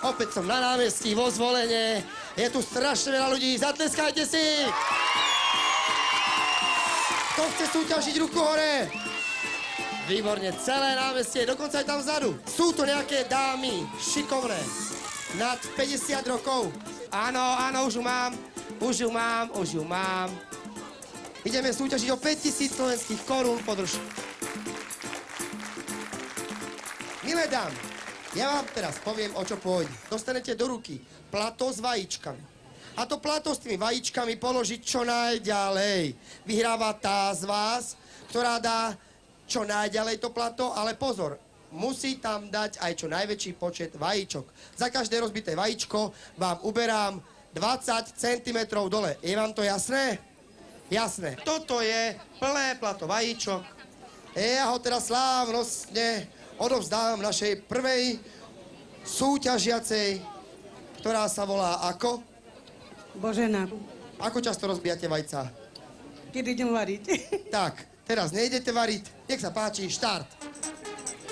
Opäť som na námestí vo Zvolenie. Je tu strašne veľa ľudí. Zatleskajte si! Kto chce súťažiť, ruku hore? Výborne, celé námestie, dokonca aj tam vzadu. Sú to nejaké dámy, šikovné, nad 50 rokov. Áno, áno, už ju mám. Ideme súťažiť o 5000 slovenských korún, podrž. Milé dámy, ja vám teraz poviem, o čo pôjde. Dostanete do ruky plato s vajíčkami. A to plato s tými vajíčkami položiť čo najďalej. Vyhráva tá z vás, ktorá dá čo najďalej to plato, ale pozor, musí tam dať aj čo najväčší počet vajíčok. Za každé rozbité vajíčko vám uberám 20 cm dole. Je vám to jasné? Jasné. Toto je plné plato vajíčok. Ja ho teraz slávnostne odovzdám našej prvej súťažiacej, ktorá sa volá ako? Božena. Ako často rozbijate vajca? Keď idem variť. Tak, teraz nejdete variť. Nech sa páči, štart.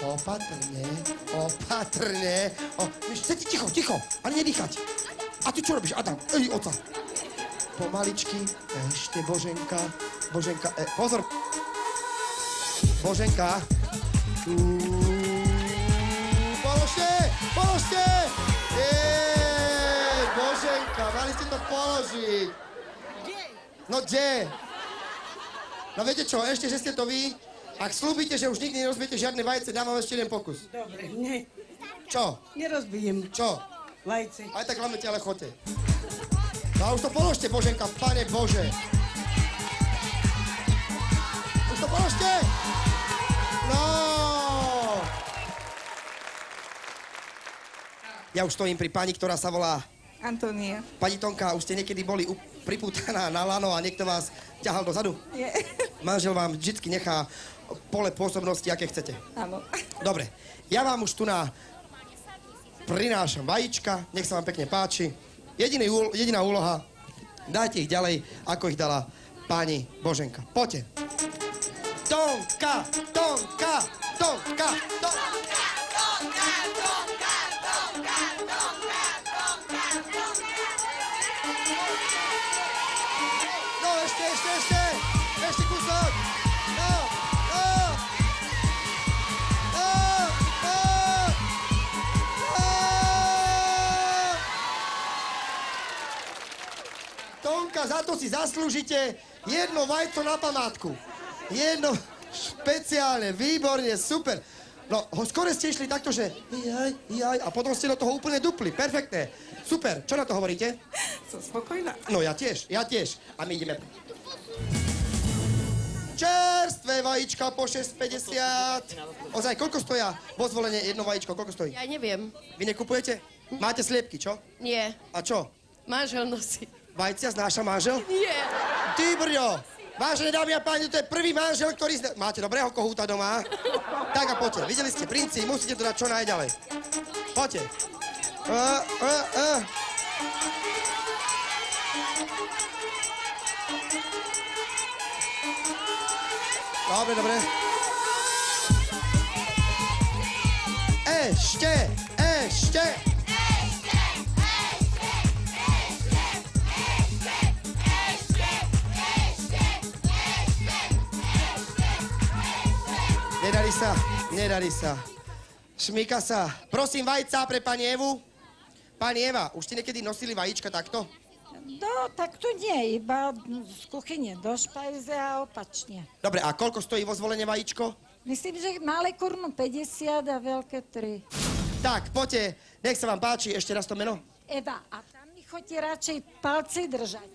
Opatrne, opatrne. Ticho, ale nedýchať. A ty čo robíš, Adam? Oca. Pomaličky, ešte Boženka, pozor. Boženka. Položte! Boženka, mali ste to položiť. No kde? No viete čo, ešte, že ste to vy, ak slúbite, že už nikdy nerozbijete žiadne vajce, dám vám ešte jeden pokus. Dobre, nie. Čo? Nerozbijem. Čo? Vajce. Aj tak hlavne ale chodte. No a už to položte, Boženka, Pane Bože. Už to položte! No! Ja už stojím pri pani, ktorá sa volá Antonia. Pani Tonka, už ste niekedy boli pripútaná na lano a niekto vás ťahal dozadu? Nie. Manžel vám vždycky nechá pole pôsobnosti, aké chcete. Áno. Dobre, ja vám už tu prinášam vajíčka, nech sa vám pekne páči. Jediná úloha, dajte ich ďalej, ako ich dala pani Boženka. Poďte. Tonka! No, ešte kúsok. No. Tonka, za to si zaslúžite jedno vajco na památku. Jedno špeciálne, výborne, super. No, skoro ste išli takto, že jaj, a potom ste do toho úplne dupli. Perfektné. Super. Čo na to hovoríte? Som spokojná. No, ja tiež. A my ideme. Čerstvé vajíčka po 6,50. Ozaj, koľko stoja vo Zvolenie jedno vajíčko? Koľko stojí? Ja neviem. Vy nekupujete? Máte sliepky, čo? Nie. A čo? Manžel nosí. Vajcia znáša manžel? Nie. Ty brďo! Vážené dámy a páni, to je prvý manžel, ktorý máte dobrého kohúta doma? Tak a poďte. Videli ste princi, musíte to dať čo najďalej. Poďte. Dobre. Ešte. Nedali sa. Šmýka sa. Prosím, vajca pre pani Evu. Pani Eva, už ste niekedy nosili vajíčka takto? No, tak to nie, iba z kuchyne do špajze a opačne. Dobre, a koľko stojí vo Zvolenie vajíčko? Myslím, že malé korunu 50 a veľké 3. Tak, poďte, nech sa vám páči, ešte raz to meno. Eva, a tam mi chodte radšej palce držať.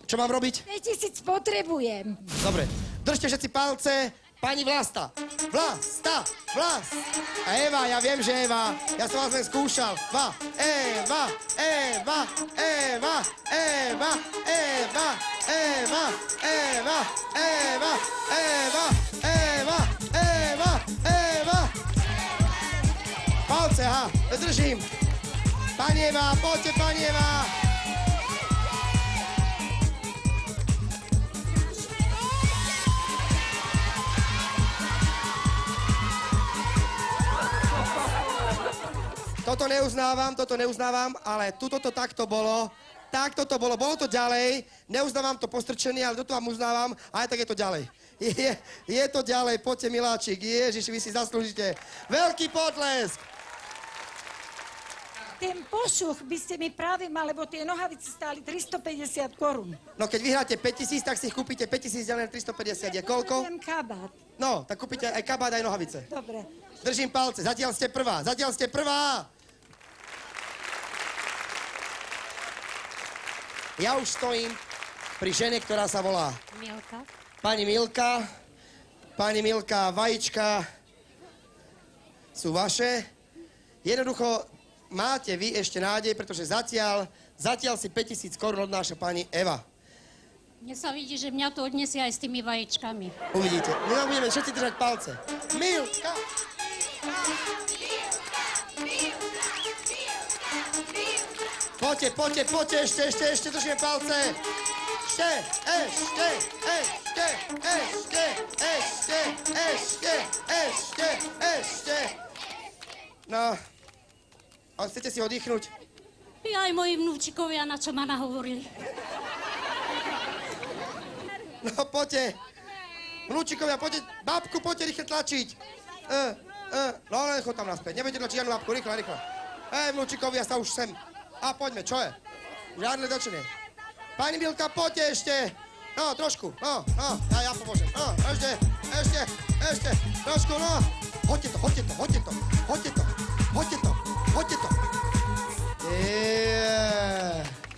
Čo mám robiť? 5000 potrebujem. Dobre, držte všetci palce. Pani Vlasta. A Eva, ja viem, že Eva. Ja som vás len skúšal. Eva. Palce, držím. Pani Eva, poďte, pani Eva. toto neuznávam, ale tuto to takto bolo. Takto to bolo to ďalej. Neuznávam to postrčenie, ale toto vám uznávam. Aj tak je to ďalej. Je to ďalej, poďte miláčik. Ježiš, vy si zaslúžite veľký potlesk. Ten pošuch by ste mi práve mali, lebo tie nohavice stáli 350 korún. No keď vyhráte 5000, tak si ich kúpite 5000, ďalej 350 je koľko? Ten kabát. No, tak kúpite aj kabát, aj nohavice. Dobre. Držím palce, zatiaľ ste prvá. Ja už stojím pri žene, ktorá sa volá Milka. Pani Milka, vajíčka sú vaše. Jednoducho máte vy ešte nádej, pretože zatiaľ si 5000 korún odnáša pani Eva. Mne sa vidí, že mňa to odniesie aj s tými vajíčkami. Uvidíte. My vám budeme všetci držať palce. Milka! Poďte, ešte držíme palce. Ešte. No, a chcete si oddychnúť? I aj moji vnúčikovia, na čo ma nahovorili. No, poďte. Vnúčikovia, poďte, babku, poďte rýchle tlačiť. No, len chod tam naspäť. Nebudete tlačiť žiadnu babku, rýchle. Vnúčikovia sa už sem. A poďme, čo je? Žiadne dočenie. Pani Milka, poďte ešte. No, trošku, no, ja pomôžem. No, ešte, trošku, no. Hoďte to.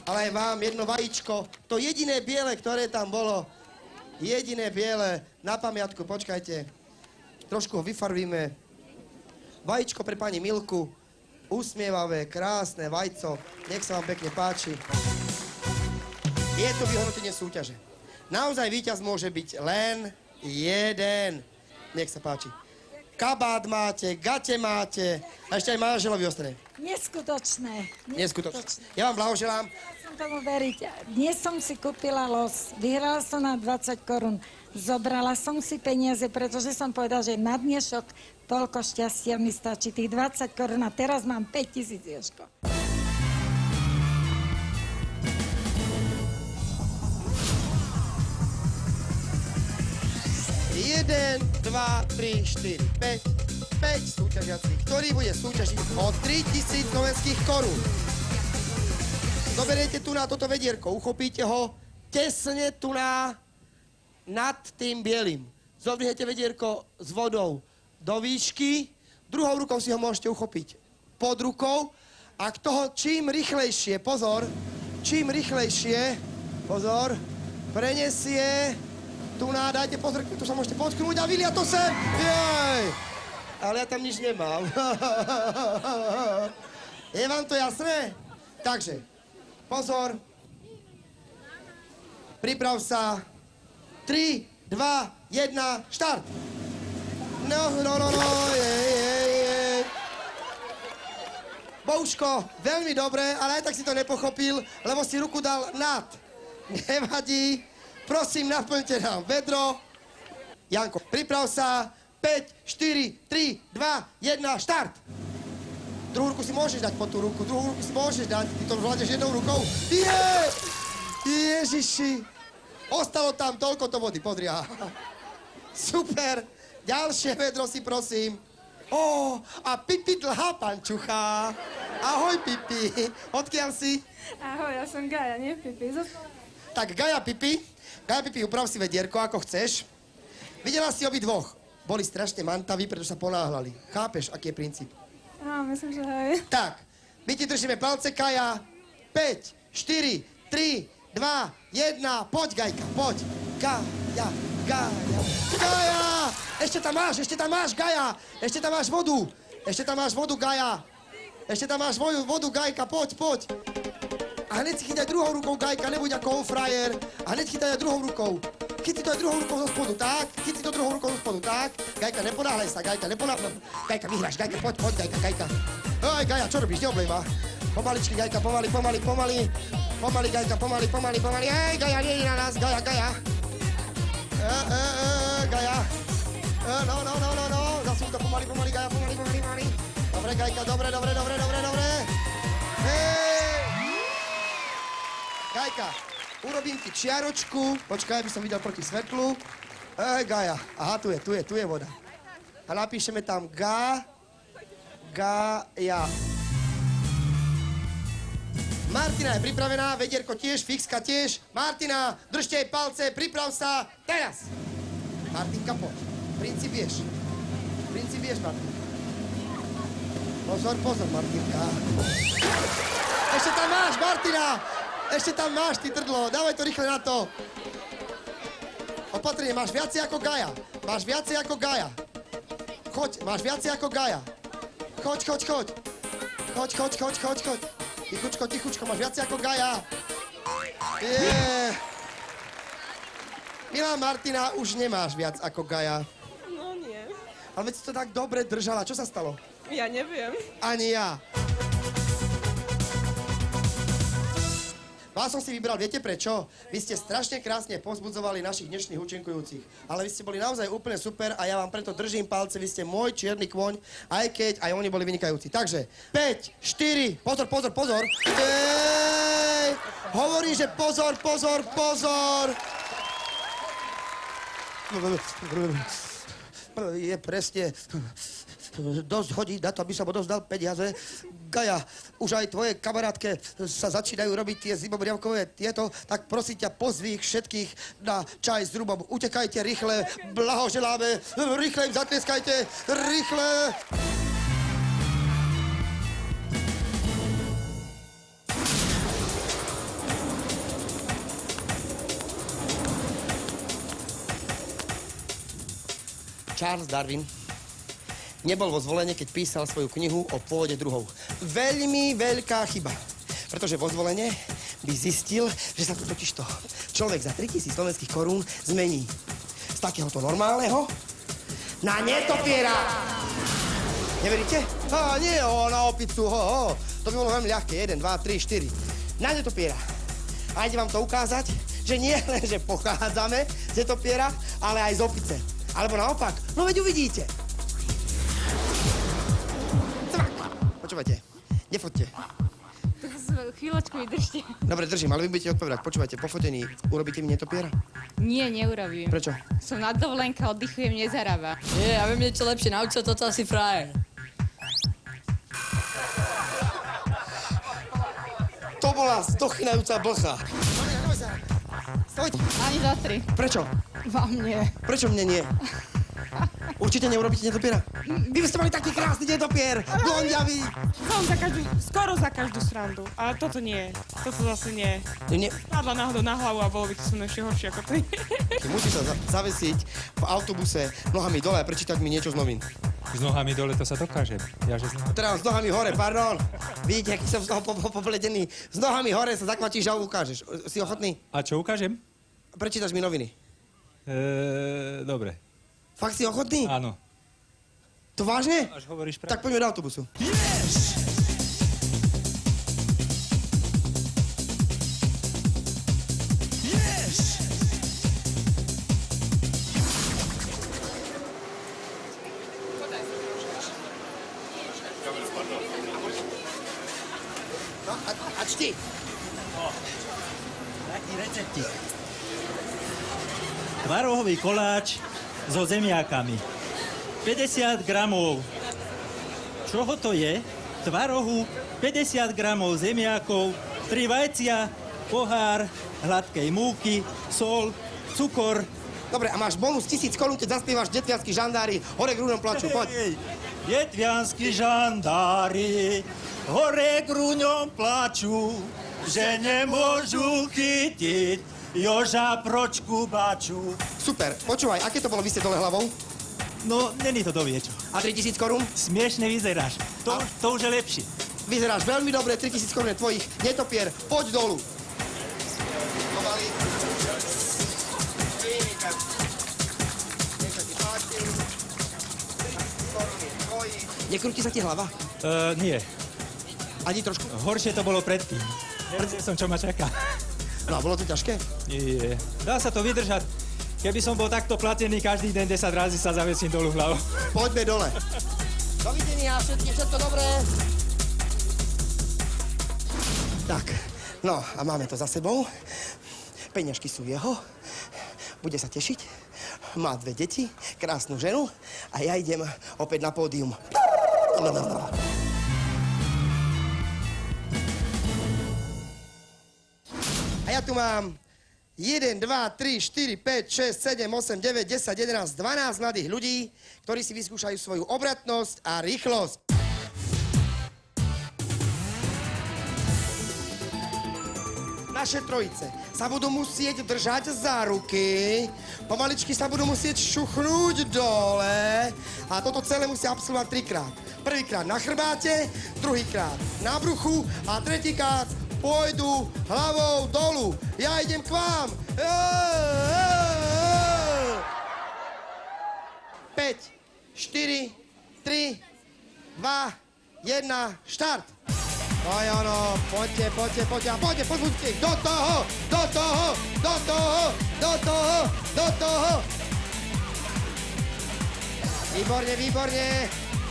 Ale aj vám jedno vajíčko, to jediné biele, ktoré tam bolo, na pamiatku, počkajte. Trošku ho vyfarbíme. Vajíčko pre pani Milku. Usmievavé, krásne vajco. Nech sa vám pekne páči. Je to vyhodnotenie súťaže. Naozaj víťaz môže byť len jeden. Nech sa páči. Kabát máte, gate máte a ešte aj manželovi ostane. Neskutočné. Ja vám blahoželám. Som tomu veriť. Dnes som si kúpila los. Vyhrala som na 20 korún. Zobrala som si peniaze, pretože som povedala, že na dnešok toľko šťastia mi stačí. Tých 20 korún a teraz mám 5000, Jožko. Jeden, 2, 3, 4, 5 súťažiacich, ktorý bude súťažiť o 3000 slovenských korún. Zoberiete tu na toto vedierko, uchopíte ho tesne tu nad tým bielým. Zobriete vedierko s vodou do výšky, druhou rukou si ho môžete uchopiť pod rukou a k toho čím rýchlejšie, pozor, prenesie tu dajte pozor, tu sa môžete potknúť a vylia to sem. Jej! Ale ja tam nič nemám. Je vám to jasné? Takže, pozor. Priprav sa. 3, 2, 1, štart. No, je. Bouško, veľmi dobre, ale aj tak si to nepochopil, lebo si ruku dal nad. Nevadí. Prosím, naplňte nám vedro. Janko, priprav sa. 5, 4, 3, 2, 1, štart. Druhú ruku si môžeš dať pod tú ruku. Ty to vládeš jednou rukou. Ježiši. Ostalo tam toľko to vody, podri. Super. Ďalšie vedro si prosím. A Pipi dlhá pančucha. Ahoj, Pipi. Odkiaľ si? Ahoj, ja som Gaja, nie Pipi. Tak, Gaja, Pipi, uprav si vedierko, ako chceš. Videla si obidvoch. Boli strašne mantaví, pretože sa ponáhľali. Chápeš, aký je princíp? Myslím, že hej. Tak, my ti držíme palce, Kaja. 5, 4, 3, 2, 1, poď, Gajka, poď. Gaja. Ešte tam máš, Gaja. Ešte tam máš vodu, Gaja. Gajka, poď. A hneď si chytaj druhou rukou, Gajka, nebuď ako frajer. A hneď chytaj aj druhou rukou. Chyť si to aj druhou rukou zo spodu, tak. Gajka, neponáhľaj sa, Gajka, Gajka, vyhráš, Gajka, poď, Gajka. Oj, Gaja, čo robíš, neoblej ma. Pomaličky, Gajka, pomaly. Pomaly, Gajka, pomaly. Hej, Gaja, nie je na nás, Gaja. Gaja. No. Zasuň to pomaly, Gaja, pomaly. Dobre. Dobre, Gajka, dobre. Hej! Gajka, urobím ti čiaročku. Počkaj, aby som videl proti svetlu. Gaja. Aha, tu je voda. A napíšeme tam Gaja. Martina je pripravená, vedierko tiež, Fixka tiež. Martina, držte jej palce, priprav sa, teraz. Martinka, poď. Princíp vieš, Martin. Pozor, Martinka. Ešte tam máš, Martina! Ešte tam máš, ty trdlo. Dávaj to rýchle na to. Opatrne, máš viacej ako Gaja. Choď, máš viacej ako Gaja. Choď. Tichučko, máš viacej ako Gaja. Milá Martina, už nemáš viac ako Gaja. No nie. Ale veď si to tak dobre držala. Čo sa stalo? Ja neviem. Ani ja. Vás som si vybral, viete prečo? Vy ste strašne krásne povzbudzovali našich dnešných účinkujúcich. Ale vy ste boli naozaj úplne super a ja vám preto držím palce. Vy ste môj čierny kôň, aj keď aj oni boli vynikajúci. Takže 5, 4, pozor. Hovorím, že pozor. Je presne dosť hodí na to, aby som odovzdal peniaze. Gaja, už aj tvoje kamarátke sa začínajú robiť tie zimobriavkové tieto, tak prosím ťa, pozví ich všetkých na čaj s rubom. Utekajte rýchle, blahoželáme, rýchle im zatlieskajte, rýchle. Charles Darwin nebol vo zvolenie, keď písal svoju knihu o pôvode druhov. Veľmi veľká chyba. Pretože vo zvolenie by zistil, že sa tu totižto človek za 3000 slovenských korún zmení z takéhoto normálneho na netopiera. Neveríte? Nie, na opicu, To by bolo veľmi ľahké. 1, 2, 3, 4. Na netopiera. A ide vám to ukázať, že nie len, že pochádzame z netopiera, ale aj z opice. Alebo naopak. No veď uvidíte. Počúvajte, nefoďte. Chvíľočku vydržte. Dobre, držím, ale vy budete odpovedať. Počúvajte, po fotení urobíte mi netopiera? Nie, neurobím. Prečo? Som na dovolenke, oddychujem, nezarába. Nie, ja viem niečo lepšie, nauč sa toto asi frajer. To bola stochynajúca blcha. Stoď. Ani za 3. Prečo? Vám nie. Prečo mne nie? Určite neurobíte netopiera? Vy ste mali taký krásny netopier, blondiavý. Skoro za každú srandu. Ale toto nie. Toto zase nie. Nie. Padla náhodou na hlavu a bolo by to so mnou ešte horšie ako ty. Ty musíš sa zavesiť v autobuse nohami dole a prečítať mi niečo z novín. S nohami dole to sa dokážem. Teda s nohami hore, pardon. Vidíte, aký som z toho popletený. S nohami hore sa zakvačíš a ukážeš. Si ochotný? A čo ukážem? Prečítaš mi noviny. Dobre. Fakt si ochotný? Áno. To vážne? Až hovoríš Tak poďme do autobusu. No, a čti. Taký receptík. Tvarohový koláč so zemiakami. 50 gramov. Čoho to je? Tvarohu, 50 gramov zemiakov, 3 vajcia, pohár hladkej múky, sol, cukor. Dobre, a máš bonus 1000 korún, keď zaspievaš Detviansky žandári, hore k rúnom plaču, poď. Detviansky žandári, hore k rúňom plaču, že nemôžu chytiť Joža Pročku baču. Super, počúvaj, aké to bolo, vy ste dole hlavou? No, není to doviečo. A 3000 korún? Smiešne vyzeráš. To už je lepšie. Vyzeráš veľmi dobre, 3000 korún je tvojich, netopier, poď dolu. Pomaly. Nekrúti sa ti hlava? Nie. Ani trošku? Horšie to bolo predtým. Nevedel som, čo ma čaká. No a bolo to ťažké? Nie. Dá sa to vydržať. Keby som bol takto platený každý deň 10 razy sa zavesím dolu hlavou. Poďme dole. Dovidenia, všetko dobré. Tak, no a máme to za sebou. Peňažky sú jeho. Bude sa tešiť. Má 2 deti, krásnu ženu a ja idem opäť na pódium. A ja tu mám 1, 2, 3, 4, 5, 6, 7, 8, 9, 10, 11, 12 mladých ľudí, ktorí si vyskúšajú svoju obratnosť a rýchlosť. Naše trojice sa budú musieť držať za ruky, pomaličky sa budú musieť šuchnúť dole a toto celé musia absolvovať 3-krát. Prvýkrát na chrbáte, druhýkrát na bruchu a tretíkrát pôjdu hlavou dolu. Ja idem k vám. 5, 4, 3, 2, 1, štart. To je ono, poďte a pozbuďte ich. Do toho.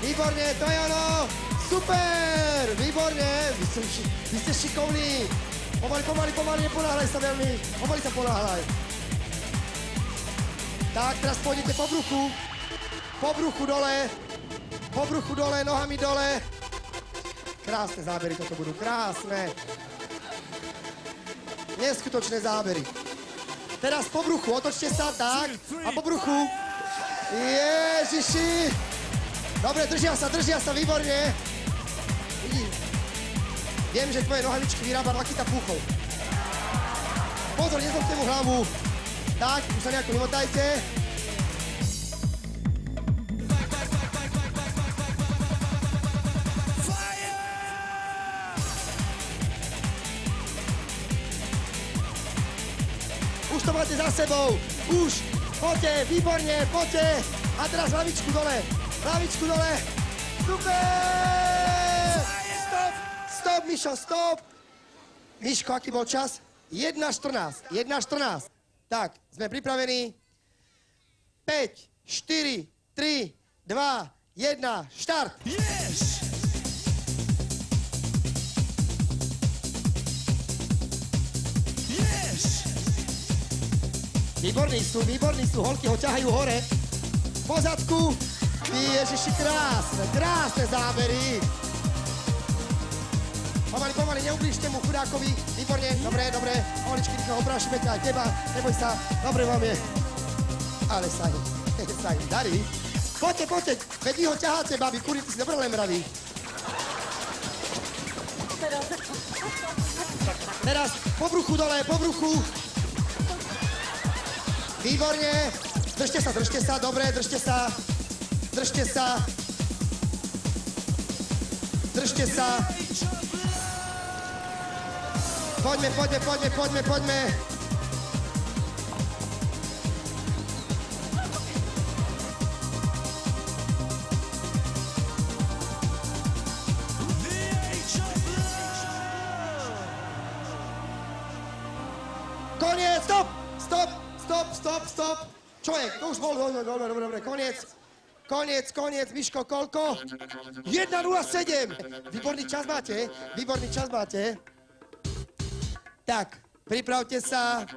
Výborne, to je ono. Super, výborne. Vy ste šikovní. Pomaly, neponáhľaj sa veľmi. Pomaly sa ponáhľaj. Tak, teraz pôjdete po bruchu. Po bruchu dole, nohami dole. Krásne zábery toto budú, krásne. Neskutočné zábery. Teraz po bruchu, otočte sa, tak. A po bruchu. Ježiši. Dobre, držia sa, výborne. Viem, že tvoje nohavičky vyrába Lakita Púchov. Pozor, nezlomte mu hlavu. Tak, už sa nejako nemotajte. Už to máte za sebou. Už. Poďte, výborne, poďte. A teraz hlavičku dole. Super! Stop, Mišo, stop. Miško, aký bol čas? 1:14. Tak, sme pripravení. 5, 4, 3, 2, 1, štart. Yes! Výborní sú, holky ho ťahajú hore. Po zadku. Ježiši, krásne zábery. Pomaly, neublížte mu chudákovi. Výborne, dobre. Pomaličky rýchlo obrášime ťa aj teba. Neboj sa, dobre vám je. Ale sa im darí. Poďte, veď vy ho ťaháte, babi, kurníci si dobre len mraví. Teraz po bruchu dole. Výborne. Držte sa, dobre, držte sa. Poďme. Koniec, stop. Čo je? To už bol, dobre, koniec, Miško, koľko? 1:07. Výborný čas máte. Tak, pripravte sa.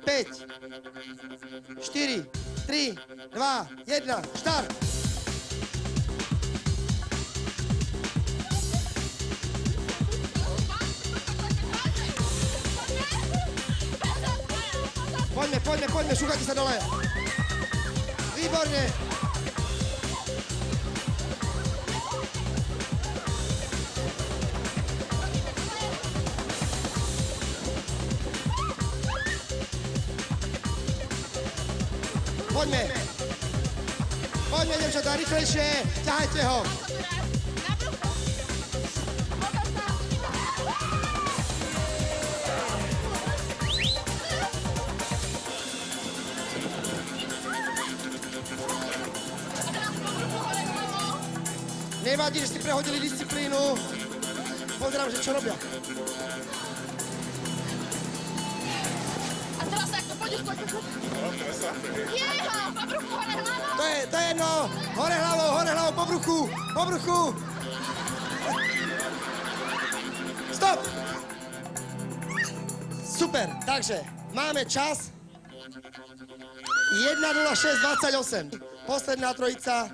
5, 4, 3, 2, 1, štart. Poďme, šúchajte sa dole. Výborne. Poďme, devčatá, rýchlejšie. Ťahajte ho. Nevadí, že si prehodili disciplínu. Pozerám, že čo robia. A teraz takto, poďš. Jeho, na bruchu, hore hlavou. To je jedno. Hore hlavou, po bruchu, po bruchu. Stop. Super, takže máme čas 1:06:28. Posledná trojica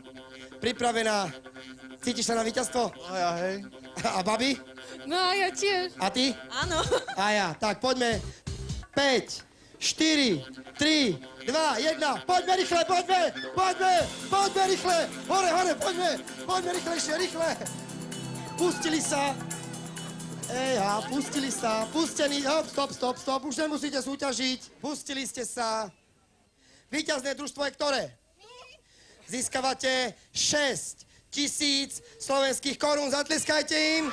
pripravená. Cítiš sa na víťazstvo? No ja, hej. A babi? No a ja tiež. A ty? Áno. A ja. Tak poďme. 5, 4, 3, 2, 1. Poďme rýchle, poďme! Poďme! Poďme rýchle! Hore, hore, poďme! Poďme rýchlejšie, rýchle! Pustili sa. Pustili sa. Pustení. Hop, stop. Už nemusíte súťažiť. Pustili ste sa. Víťazné družstvo je ktoré? Získavate 6 000 slovenských korún. Zatleskajte im.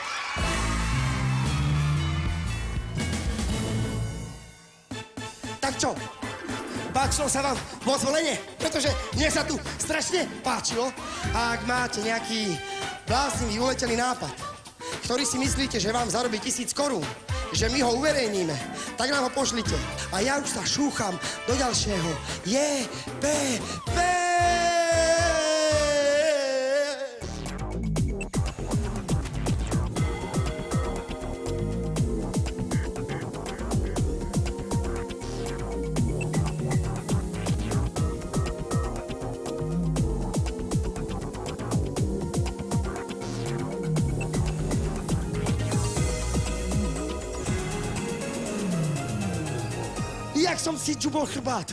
Tak čo? Páčilo sa vám vo zvolenie? Pretože mne sa tu strašne páčilo. A ak máte nejaký bláznivý uletený nápad, ktorý si myslíte, že vám zarobí 1000 korún, že my ho uverejníme, tak nám ho pošlite. A ja už sa šúcham do ďalšieho JPP. Jak som si džubol chrbát.